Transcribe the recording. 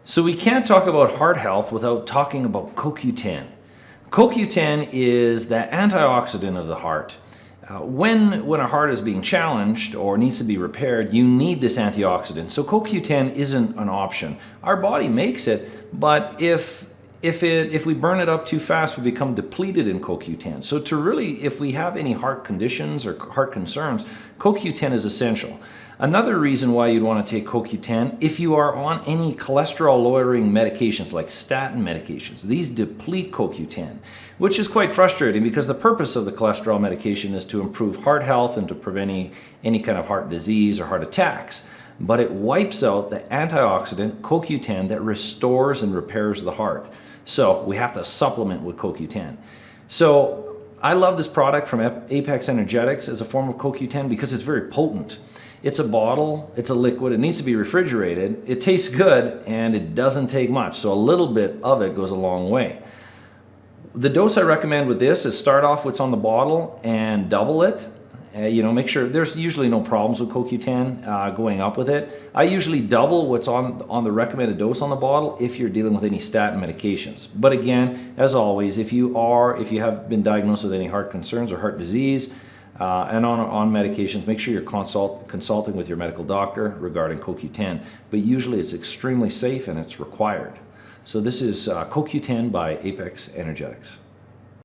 So we can't talk about heart health without talking about CoQ10. CoQ10 is the antioxidant of the heart. When a heart is being challenged or needs to be repaired, you need this antioxidant. So CoQ10 isn't an option. Our body makes it, but if we burn it up too fast, we become depleted in CoQ10. So if we have any heart conditions or heart concerns, CoQ10 is essential. Another reason why you'd want to take CoQ10, if you are on any cholesterol lowering medications like statin medications, these deplete CoQ10, which is quite frustrating because the purpose of the cholesterol medication is to improve heart health and to prevent any kind of heart disease or heart attacks. But it wipes out the antioxidant CoQ10 that restores and repairs the heart. So we have to supplement with CoQ10. So I love this product from Apex Energetics as a form of CoQ10 because it's very potent. It's a bottle, it's a liquid, it needs to be refrigerated, it tastes good, and it doesn't take much, so a little bit of it goes a long way. The dose I recommend with this is start off what's on the bottle and double it. Make sure there's usually no problems with CoQ10 going up with it. I usually double what's on the recommended dose on the bottle if you're dealing with any statin medications. But again, as always, if you have been diagnosed with any heart concerns or heart disease and on medications, make sure you're consulting with your medical doctor regarding CoQ10. But usually it's extremely safe and it's required. So this is CoQ10 by Apex Energetics.